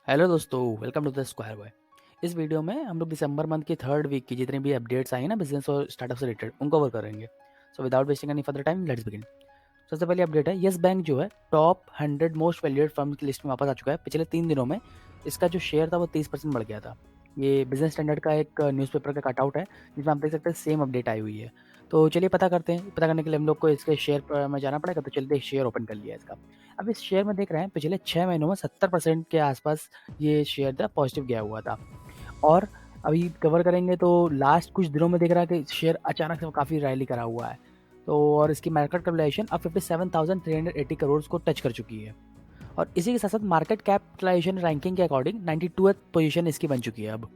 Hello दोस्तों, welcome to the square boy. इस video में हम लोग दिसंबर मंथ की थर्ड वीक की जितनी भी अपडेट्स आई हैं ना बिजनेस और स्टार्टअप से रिलेटेड उनको कवर करेंगे। So without wasting any further time let's begin. सबसे पहली अपडेट है, यस बैंक जो है टॉप 100 मोस्ट वैल्यूड फर्म की लिस्ट में वापस आ चुका है। पिछले 3 दिनों में इसका जो शेयर था वो 30% बढ़ गया था। ये बिजनेस स्टैंडर्ड का एक न्यूज़पेपर का कटआउट है जिसमें आप देख सकते हैं सेम अपडेट आई हुई है। तो चलिए पता करते हैं। पता करने के लिए हम लोग को इसके शेयर पर में जाना पड़ेगा, तो चलिए शेयर ओपन कर लिया इसका। अब इस शेयर में देख रहे हैं पिछले 6 महीनों में 70% के आसपास ये शेयर था पॉजिटिव गया हुआ था। और अभी कवर करेंगे तो लास्ट कुछ दिनों में देख रहा है कि शेयर अचानक से काफ़ी रैली करा हुआ है। तो और इसकी मार्केट कैपिटलाइजेशन अब 57,380 करोड़ को टच कर चुकी है। और इसी के साथ साथ मार्केट कैपिटलाइजेशन रैंकिंग के अकॉर्डिंग 92th पोजीशन इसकी बन चुकी है अब।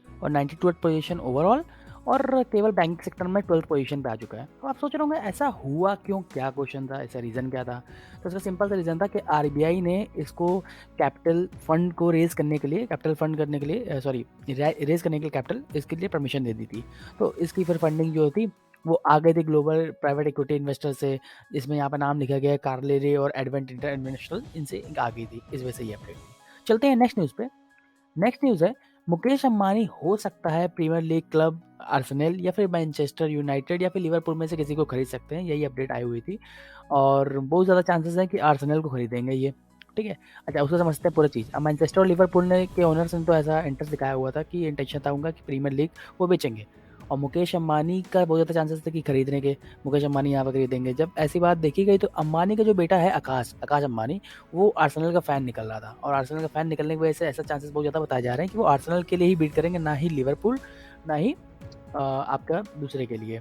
और 92th पोजीशन ओवरऑल। और केवल बैंकिंग सेक्टर में 12th पोजीशन पे आ चुका है। तो आप सोच रहे होंगे ऐसा हुआ क्यों, क्या क्वेश्चन था, ऐसा रीज़न क्या था। तो इसका सिंपल सा रीज़न था कि आरबीआई ने इसको कैपिटल फंड को रेज करने के लिए, कैपिटल फंड करने के लिए रेज करने के लिए कैपिटल इसके लिए परमिशन दे दी थी। तो इसकी फिर फंडिंग जो थी वो आ गई थी ग्लोबल प्राइवेट इक्विटी इन्वेस्टर से। इसमें यहाँ पर नाम लिखा गया है कार्लेरे और एडवेंट इंटरनेशनल, इनसे आ गई थी। इस वजह से ये अपडेट थी। चलते हैं नेक्स्ट न्यूज़ पे। नेक्स्ट न्यूज़ है, मुकेश अंबानी हो सकता है प्रीमियर लीग क्लब आर्सेनल या फिर मैनचेस्टर यूनाइटेड या फिर लिवरपूल में से किसी को खरीद सकते हैं। यही अपडेट आई हुई थी। और बहुत ज़्यादा चांसेस हैं कि आर्सेनल को खरीदेंगे ये। ठीक है। अच्छा, उसको समझते हैं पूरी चीज़। अब मैनचेस्टर और लिवरपूल ने के ओनर्स ने तो ऐसा इंटरेस्ट दिखाया हुआ था कि इंटेंशन था उनका कि प्रीमियर लीग वो बेचेंगे। और मुकेश अंबानी का बहुत ज़्यादा चांसेस थे कि खरीदने के। मुकेश अंबानी यहाँ पर खरीदेंगे। जब ऐसी बात देखी गई तो अंबानी का जो बेटा है आकाश आकाश अंबानी, वो आर्सेनल का फ़ैन निकल रहा था। और आर्सेनल का फ़ैन निकलने की वजह से ऐसा चांसेस बहुत ज़्यादा बताए जा रहे हैं कि वो आर्सेनल के लिए ही बीट करेंगे, ना ही लिवरपूल, ना ही आपका दूसरे के लिए,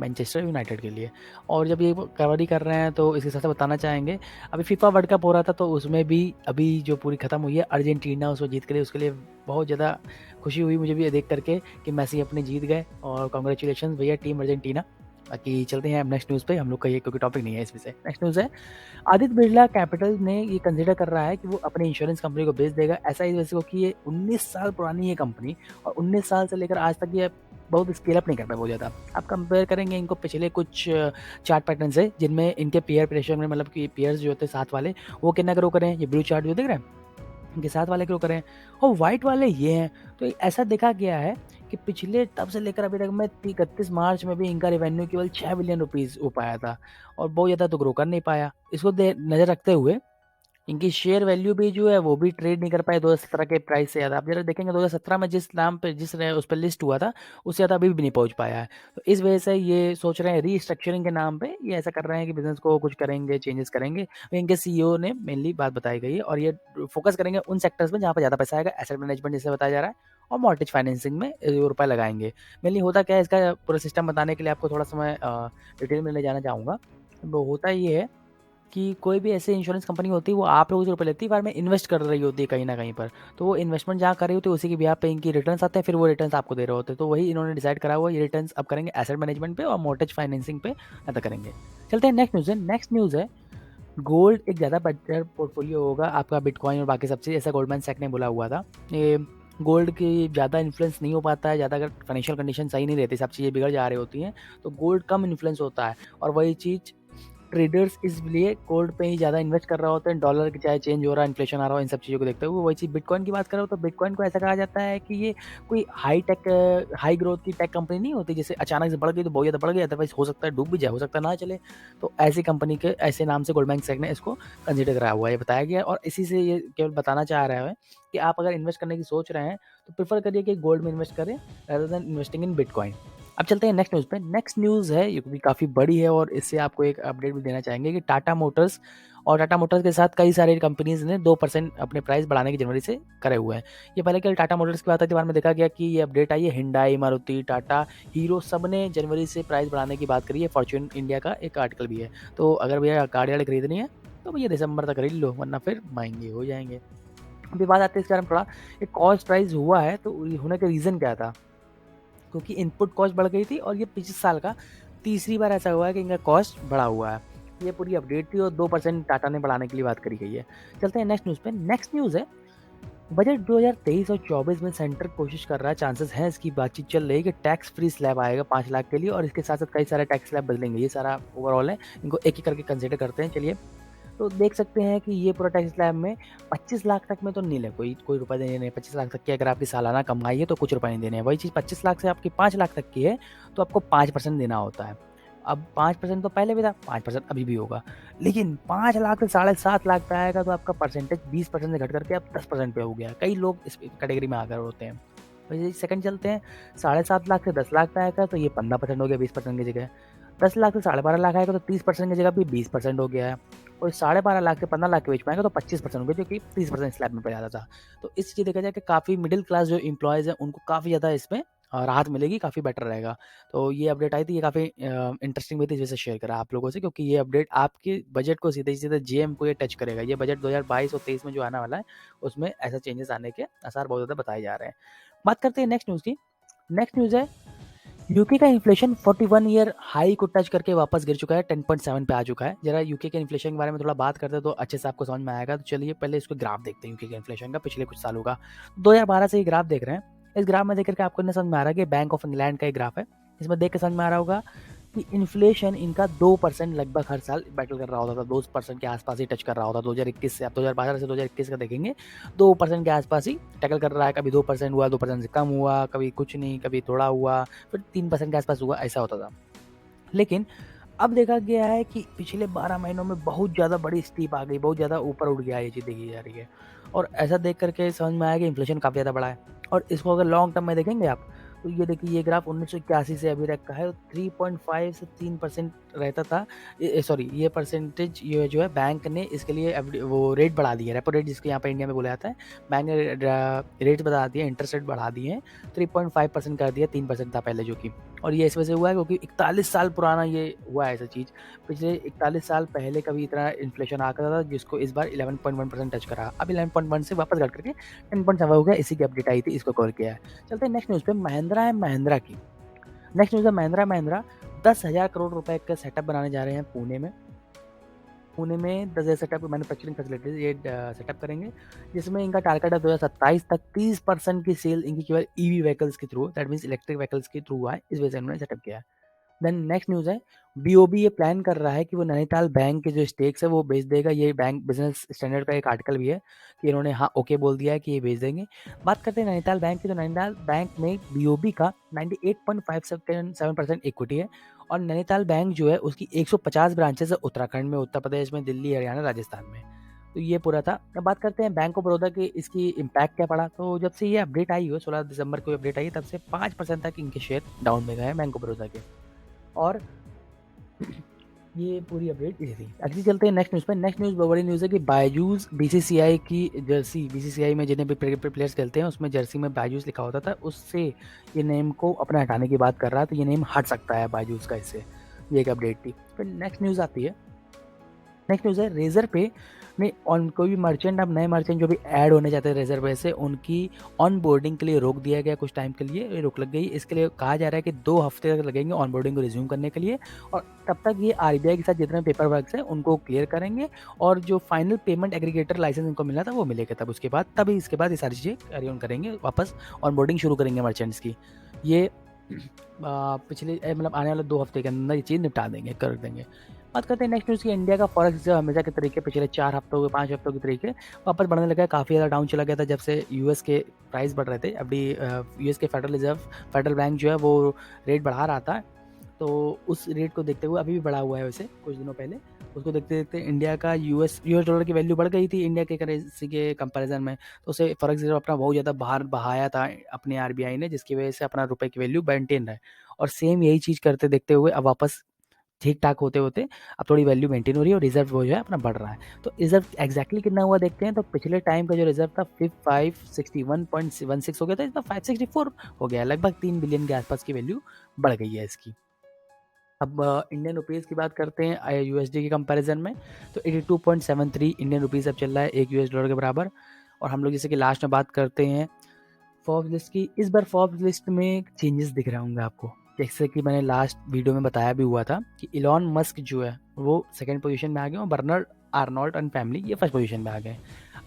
मैनचेस्टर यूनाइटेड के लिए। और जब ये कवर ही कर रहे हैं तो इसके साथ-साथ बताना चाहेंगे, अभी फीफा वर्ल्ड कप हो रहा था तो उसमें भी अभी जो पूरी ख़त्म हुई है अर्जेंटीना उसमें जीत के लिए, उसके लिए बहुत ज़्यादा खुशी हुई मुझे भी ये देख कर के कि मेसी अपने जीत गए। और कांग्रेचुलेशंस भैया टीम अर्जेंटीना। बाकी चलते हैं अब नेक्स्ट न्यूज़ पे। हम लोग का ये क्योंकि टॉपिक नहीं है इस विषय। नेक्स्ट न्यूज़ है, आदित्य बिरला कैपिटल ने ये कंसीडर कर रहा है कि वो अपनी इंश्योरेंस कंपनी को बेच देगा। ऐसा इस वजह से क्योंकि ये 19 साल पुरानी है कंपनी। और 19 साल से लेकर आज तक ये बहुत स्केल अप नहीं कर पाए बहुत ज़्यादा। आप कंपेयर करेंगे इनको पिछले कुछ चार्ट पैटर्न से, जिनमें इनके पीयर प्रेशर में मतलब कि पीयर्स जो होते हैं साथ वाले, वो कितना ग्रो करें। ये ब्लू चार्ट जो देख रहे हैं, इनके साथ वाले ग्रो करें और वाइट वाले ये हैं। तो ऐसा देखा गया है कि पिछले तब से लेकर अभी तक में 31 मार्च में भी इनका रेवेन्यू केवल 6 बिलियन रुपीज़ हो पाया था। और बहुत ज़्यादा तो ग्रो कर नहीं पाया। इसको नज़र रखते हुए इनकी शेयर वैल्यू भी जो है वो भी ट्रेड नहीं कर पाए 2017 के प्राइस से ज़्यादा। आप जरा देखेंगे 2017 में जिस नाम पे उस पर लिस्ट हुआ था उससे ज़्यादा अभी भी नहीं पहुंच पाया है। तो इस वजह से ये सोच रहे हैं रीस्ट्रक्चरिंग के नाम पे ये ऐसा कर रहे हैं कि बिजनेस को कुछ करेंगे, चेंजेस करेंगे। तो इनके सीईओ ने मेनली बात बताई गई है और ये फोकस करेंगे उन सेक्टर्स में जहाँ पर ज़्यादा पैसा आएगा। एसेट मैनेजमेंट जैसे बताया जा रहा है और मॉर्टगेज फाइनेंसिंग में रुपये लगाएंगे। मेनली होता क्या है, इसका पूरा सिस्टम बताने के लिए आपको थोड़ा समय डिटेल में ले जाना चाहूँगा। तो होता ये है कि कोई भी ऐसी इंश्योरेंस कंपनी होती है वो आप लोगों से रुपए लेती है, बार में इन्वेस्ट कर रही होती है कहीं न कहीं पर। तो वो इन्वेस्टमेंट जहाँ कर रही होती है उसी के ब्याह पे इनकी रिटर्न्स आते हैं, फिर वो रिटर्न्स आपको दे रहे होते हैं। तो वही इन्होंने डिसाइड करा हुआ है, ये रिटर्न्स अब करेंगे एसेट मैनेजमेंट पे और मॉर्टगेज फाइनेंसिंग पे ज़्यादा करेंगे। चलते हैं नेक्स्ट न्यूज़ है। नेक्स्ट न्यूज़ है, गोल्ड एक ज़्यादा बेटर पोर्टफोलियो होगा आपका बिटकॉइन और बाकी सब चीज़, ऐसा गोल्डमैन सैक ने बोला हुआ था। ये गोल्ड की ज़्यादा इन्फ्लुएंस नहीं हो पाता है, ज़्यादा अगर फाइनेंशियल कंडीशन सही नहीं रहती, सब चीज़ें बिगड़ जा रही होती हैं, तो गोल्ड कम इन्फ्लुएंस होता है। और वही चीज़ ट्रेडर्स इसलिए गोल्ड पे ही ज़्यादा इन्वेस्ट कर रहे होते हैं। डॉलर की चाहे चेंज हो रहा है, इन्फ्लेशन आ रहा हो, इन सब चीज़ों को देखते हुए। वही चीज़ बिटकॉइन की बात करो तो बिटकॉइन को ऐसा कहा जाता है कि ये कोई हाई ग्रोथ की टेक कंपनी नहीं होती, जैसे अचानक से बढ़ गई तो बहुत ज़्यादा बढ़ गई, अदरवाइज हो सकता है डूब भी जाए, हो सकता है ना चले। तो ऐसी कंपनी के ऐसे नाम से गोल्डमैन सैक ने इसको कंसीडर कराया हुआ है, ये बताया गया है। और इसी से ये केवल बताना चाह रहा है कि आप अगर इन्वेस्ट करने की सोच रहे हैं तो प्रेफर करिए कि गोल्ड में इन्वेस्ट करें rather than investing in bitcoin. अब चलते हैं नेक्स्ट न्यूज़ पे। नेक्स्ट न्यूज़ है, ये भी काफ़ी बड़ी है और इससे आपको एक अपडेट भी देना चाहेंगे कि टाटा मोटर्स के साथ कई सारी कंपनीज़ ने 2% अपने प्राइस बढ़ाने की जनवरी से करे हुए हैं। ये पहले केवल टाटा मोटर्स की बात है, के बारे में देखा गया कि ये अपडेट आई है। हिंडाई, मारुति, टाटा, हीरो सब ने जनवरी से प्राइस बढ़ाने की बात करी है। फॉर्च्यून इंडिया का एक आर्टिकल भी है। तो अगर भैया गाड़ी वाड़ी खरीदनी है तो भैया दिसंबर तक खरीद लो, वरना फिर महंगे हो जाएंगे। अभी बात आती है इसके बारे में थोड़ा, एक कॉस्ट राइज हुआ है तो होने का रीज़न क्या था, क्योंकि इनपुट कॉस्ट बढ़ गई थी और ये 25 साल का तीसरी बार ऐसा हुआ है कि इनका कॉस्ट बढ़ा हुआ है। ये पूरी अपडेट थी और 2% टाटा ने बढ़ाने के लिए बात करी गई है। चलते हैं नेक्स्ट न्यूज़ पे। नेक्स्ट न्यूज़ है, बजट 2023 और 24 में सेंटर कोशिश कर रहा है, चांसेस हैं, इसकी बातचीत चल रही है कि टैक्स फ्री स्लैब आएगा 5 लाख के लिए और इसके साथ साथ कई सारे टैक्स स्लैब बदलेंगे। ये सारा ओवरऑल है, इनको एक एक करके कंसिडर करते हैं। चलिए तो देख सकते हैं कि ये पूरा टैक्स स्लैब में 25 लाख तक में तो नील है, कोई रुपए देने नहीं है। 25 लाख तक की अगर आपकी सालाना कमाई है तो कुछ रुपए नहीं देने हैं। वही चीज़ 25 लाख से आपकी 5 लाख तक की है तो आपको 5% देना होता है। अब 5% तो पहले भी था, 5% अभी भी होगा। लेकिन 5 लाख से 7.5 लाख पे आएगा तो आपका परसेंटेज 20% से घट करके अब 10% पे हो गया। कई लोग इस कैटेगरी में आकर होते हैं। वही सेकंड चलते हैं, 7.5 लाख से 10 लाख पे आएगा तो ये 15% हो गया 20% की जगह। 10 लाख से 12.5 लाख आएगा तो 30% की जगह भी 20% हो गया है। और 12.5 लाख से 15 लाख के बीच में आएगा तो 25% हो गया, जो कि 30% स्लैब में पड़ जाता था। तो इस चीज़ देखा जाए कि काफ़ी मिडिल क्लास जो एम्प्लॉयज़ हैं उनको काफ़ी ज़्यादा इसमें राहत मिलेगी, काफ़ी बेटर रहेगा। तो ये अपडेट आई थी, ये काफ़ी इंटरेस्टिंग भी थी, इस वजह से शेयर करा आप लोगों से, क्योंकि ये अपडेट आपके बजट को सीधे-सीधे जेएम को ये टच करेगा। ये बजट 2022 और 23 में जो आने वाला है, उसमें ऐसा चेंजेस आने के आसार बहुत ज़्यादा बताए जा रहे हैं। बात करते हैं नेक्स्ट न्यूज़ की। नेक्स्ट न्यूज़ है, यूके का इन्फ्लेशन 41 ईयर हाई को टच करके वापस गिर चुका है, 10.7 पे आ चुका है। जरा यूके के इन्फ्लेशन के बारे में थोड़ा बात करते हैं तो अच्छे से आपको समझ में आएगा। तो चलिए पहले इसको ग्राफ देखते हैं यूके के इन्फ्लेशन का पिछले कुछ सालों का। 2012 से ये ग्राफ देख रहे हैं। इस ग्राफ में देख करके आपको समझ में आ रहा है कि बैंक ऑफ इंग्लैंड का एक ग्राफ है। इसमें देख के समझ में आ रहा होगा कि इन्फ्लेशन इनका 2% लगभग हर साल बैटल कर रहा होता था, 2% के आसपास ही टच कर रहा होता। 2021 से, आप 2012 से 2021 का देखेंगे, 2% के आसपास ही टैकल कर रहा है। कभी 2% हुआ, 2% से कम हुआ, कभी कुछ नहीं, कभी थोड़ा हुआ, फिर 3% के आसपास हुआ, ऐसा होता था। लेकिन अब देखा गया है कि पिछले 12 महीनों में बहुत ज़्यादा बड़ी स्टीप आ गई, बहुत ज़्यादा ऊपर उठ गया, ये चीज़ देखी जा रही है। और ऐसा देख करके समझ में आया कि इन्फ्लेशन काफ़ी ज़्यादा बढ़ा है। और इसको अगर लॉन्ग टर्म में देखेंगे आप, तो ये देखिए, ये ग्राफ 1981 से अभी तक का है। 3.5 से 3% रहता था। सॉरी, ये परसेंटेज, ये जो है बैंक ने इसके लिए वो रेट बढ़ा दिया है, रेपो रेट जिसको यहाँ पे इंडिया में बोला जाता है। बैंक ने रेट बढ़ा दिए, इंटरेस्ट रेट बढ़ा दिए हैं, 3.5% कर दिया, 3% था पहले जो कि। और ये इस वजह से हुआ है क्योंकि 41 साल पुराना ये हुआ है ऐसा चीज़। पिछले 41 साल पहले कभी इतना इन्फ्लेशन आ रहा था, जिसको इस बार 11.1% टच करा। अब 11.1 से वापस घट करके 10.7 हो गया। इसी की अपडेट आई थी, इसको कवर किया है। चलते हैं नेक्स्ट न्यूज़ पे, महिंद्रा एंड महिंद्रा की। नेक्स्ट न्यूज़ है, महिंद्रा 10,000 करोड़ रुपए का सेटअप बनाने जा रहे हैं पुणे में। पुणे में 10,000 सेटअप मैन्युफैक्चरिंग फैसिलिटीज ये सेटअप करेंगे, जिसमें इनका टारगेट है 2027 तक 30% की सेल इनकी केवल ईवी व्हीकल्स के through, that means electric vehicles के थ्रू हुआ है। इस वजह से इन्होंने सेटअप किया है। देन नेक्स्ट न्यूज़ है, बीओबी ये प्लान कर रहा है कि वो नैनीताल बैंक के जो स्टेक्स है वो बेच देगा। ये बैंक बिजनेस स्टैंडर्ड का एक आर्टिकल भी है कि इन्होंने हाँ ओके बोल दिया है कि ये बेच देंगे। बात करते हैं नैनीताल बैंक की, तो नैनीताल बैंक में बीओबी का 98.57% इक्विटी है। और नैनीताल बैंक जो है उसकी 150 ब्रांचेस है उत्तराखंड में, उत्तर प्रदेश में, दिल्ली, हरियाणा, राजस्थान में। तो ये पूरा था। अब बात करते हैं बैंक ऑफ बड़ौदा की, इसकी इम्पैक्ट क्या पड़ा। तो जब से ये अपडेट आई हो, 16 दिसंबर को अपडेट आई, तब से 5% तक इनके शेयर डाउन में गए हैं बैंक ऑफ बड़ौदा के। और ये पूरी अपडेट ये थी। अगली चलते हैं नेक्स्ट न्यूज़ पे। नेक्स्ट न्यूज़ बहुत बड़ी न्यूज़ है कि बायजूस बीसीसीआई की जर्सी, बीसीसीआई में जितने भी प्लेयर्स खेलते हैं उसमें जर्सी में बायजूस लिखा होता था, उससे ये नेम को अपने हटाने की बात कर रहा है। तो ये नेम हट सकता है बायजूस का इससे। ये एक अपडेट थी। फिर नेक्स्ट न्यूज़ आती है, नेक्स्ट न्यूज़ है रेजर पे में ऑन कोई भी मर्चेंट, अब नए मर्चेंट जो भी ऐड होने जाते हैं रेजर पे से, उनकी ऑन बोर्डिंग के लिए रोक दिया गया कुछ टाइम के लिए, रोक लग गई। इसके लिए कहा जा रहा है कि 2 हफ्ते तक लगेंगे ऑन बोर्डिंग को रिज्यूम करने के लिए। और तब तक ये आरबीआई के साथ जितने पेपर वर्क है उनको क्लियर करेंगे, और जो फाइनल पेमेंट एग्रीगेटर लाइसेंस इनको मिलना था वो मिलेगा तब उसके बाद, तभी इसके बाद ये सारी चीज़ें कैरी ऑन करेंगे, वापस ऑन बोर्डिंग शुरू करेंगे मर्चेंट्स की। ये पिछले मतलब आने वाले 2 हफ्ते के अंदर ये चीज़ निपटा देंगे, कर देंगे। बात करते हैं नेक्स्ट न्यूज़ की। इंडिया का फॉरेक्स रिजर्व हमेशा के तरीके पिछले 4 हफ्तों के 5 हफ्तों के तरीके वापस बढ़ने लगा है। काफ़ी ज़्यादा डाउन चला गया था जब से यूएस के प्राइस बढ़ रहे थे। अभी यूएस के फेडरल बैंक जो है वो रेट बढ़ा रहा था, तो उस रेट को देखते हुए अभी भी बढ़ा हुआ है वैसे कुछ दिनों पहले। उसको देखते देखते इंडिया का यूएस डॉलर की वैल्यू बढ़ गई थी इंडिया के करेंसी के कंपैरिजन में, तो उसे फॉरेक्स रिजर्व अपना बहुत ज़्यादा बाहर बहाया था अपने आरबीआई ने, जिसकी वजह से अपना रुपए की वैल्यू मेंटेन रहे। और सेम यही चीज़ करते देखते हुए अब वापस ठीक-ठाक होते-होते अब थोड़ी वैल्यू मेंटेन हो रही है और रिज़र्व वो जो है अपना बढ़ रहा है। तो रिज़र्व एग्ज़ैक्टली कितना हुआ देखते हैं। तो पिछले टाइम का जो रिज़र्व था 561.16 हो गया था, इस बार 564 हो गया है। लगभग 3 बिलियन के आसपास की वैल्यू बढ़ गई है इसकी। अब इंडियन रुपीज़ की बात करते हैं यूएसडी के कंपैरिजन में, तो 82.73 इंडियन रुपीज़ अब चल रहा है एक यूएस डॉलर के बराबर। और हम लोग जैसे कि लास्ट में बात करते हैं फोर्ब्स लिस्ट की। इस बार फोर्ब्स लिस्ट में चेंजेस दिख रहे होंगे आपको, जैसे कि मैंने लास्ट वीडियो में बताया भी हुआ था कि इलॉन मस्क जो है वो सेकंड पोजीशन में आ गए और बर्नार्ड आर्नोल्ट एंड फैमिली ये फर्स्ट पोजीशन में आ गए।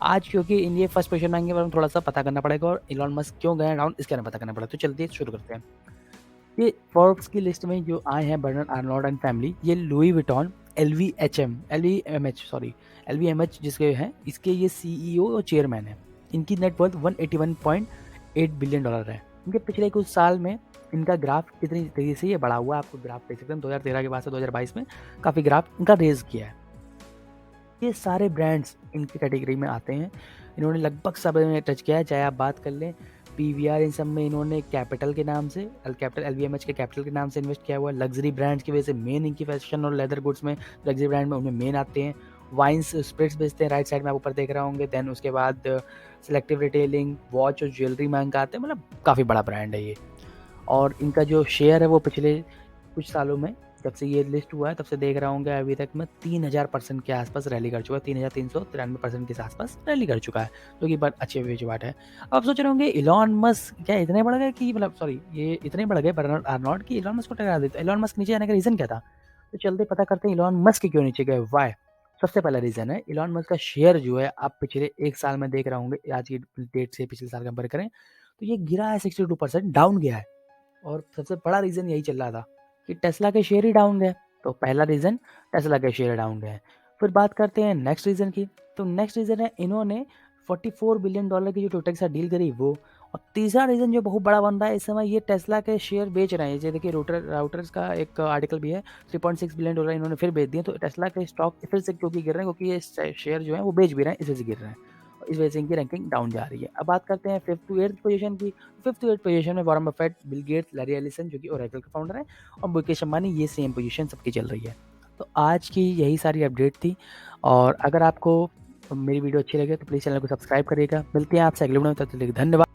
आज क्योंकि इन ये फर्स्ट पोजीशन में आएंगे, पर थोड़ा सा पता करना पड़ेगा और इलॉन मस्क क्यों गए डाउन इसके बारे में पता करना पड़ेगा। तो चलते शुरू करते हैं। ये फोर्ब्स की लिस्ट में जो आए हैं बर्नार्ड आर्नोल्ट एंड फैमिली, ये लुई विटॉन, LVMH जिसके हैं, इसके ये CEO और चेयरमैन है। इनकी नेटवर्थ $181.8 बिलियन है। इनके पिछले कुछ साल में इनका ग्राफ कितनी तेजी से ये बढ़ा हुआ है, आपको ग्राफ देख सकते हैं। 2013 के बाद से 2022 में काफ़ी ग्राफ इनका रेज किया है। ये सारे ब्रांड्स इनकी कैटेगरी में आते हैं। इन्होंने लगभग सब में टच किया है, चाहे आप बात कर लें PVR, इन सब में इन्होंने कैपिटल के नाम से, LVMH के कैपिटल के नाम से इन्वेस्ट किया हुआ है। लग्जरी ब्रांड्स की वजह से मेन इनकी फैशन और लेदर गुड्स में लग्जरी ब्रांड में उनमें मेन आते हैं। वाइन्स स्पिरिट्स बेचते हैं, राइट साइड में आप ऊपर देख रहे होंगे। देन उसके बाद सिलेक्टिव रिटेलिंग, वॉच और ज्वेलरी में इनका आते हैं। मतलब काफ़ी बड़ा ब्रांड है ये। और इनका जो शेयर है वो पिछले कुछ सालों में, जब से ये लिस्ट हुआ है तब से देख रहा होंगे, अभी तक में 3000% के आसपास रैली कर चुका है। 3393% के आसपास रैली कर चुका है, जो कि बहुत अच्छी बात है। अब सोच रहे होंगे इलॉन मस्क क्या इतने बढ़ गए कि मतलब सॉरी ये इतने बढ़ गए बर्नार्ड आर्नोल्ड कि इलॉन मस्क को टकरा देते। इलॉन मस्क नीचे आने का रीज़न क्या था? तो चलते पता करते हैं इलॉन मस्क क्यों नीचे गए, वाई। सबसे पहला रीज़न है, इलॉन मस्क का शेयर जो है आप पिछले एक साल में देख रहे होंगे, आज की डेट से पिछले साल कंपेयर करें तो ये गिरा है, 62% डाउन गया है। और सबसे बड़ा रीज़न यही चल रहा था कि टेस्ला के शेयर ही डाउन गए। तो पहला रीज़न टेस्ला के शेयर डाउन गए। फिर बात करते हैं नेक्स्ट रीज़न की। तो नेक्स्ट रीज़न है इन्होंने $44 बिलियन की जो टोयोटा के साथ डील करी वो। और तीसरा रीज़न जो बहुत बड़ा बन रहा है इस समय, ये टेस्ला के शेयर बेच रहे हैं। ये देखिए राउटर्स का एक आर्टिकल भी है, $3.6 बिलियन इन्होंने फिर बेच दिए। तो टेस्ला के स्टॉक फिर से क्योंकि गिर रहे हैं, क्योंकि ये शेयर जो है वो बेच भी रहे हैं, इस वजह से गिर रहे हैं। इस वजह से इनकी रैंकिंग डाउन जा रही है। अब बात करते हैं 5th to 8th पोजीशन की। 5th to 8th पोजीशन में Warren Buffett, Bill Gates, Larry Ellison जो कि ओरेकल का फाउंडर है, और मुकेश अंबानी, ये सेम पोजीशन सबकी चल रही है। तो आज की यही सारी अपडेट थी। और अगर आपको मेरी वीडियो अच्छी लगे तो प्लीज़ चैनल को सब्सक्राइब करिएगा। मिलते हैं आपसे अगले वीडियो में, तब तक के लिए धन्यवाद।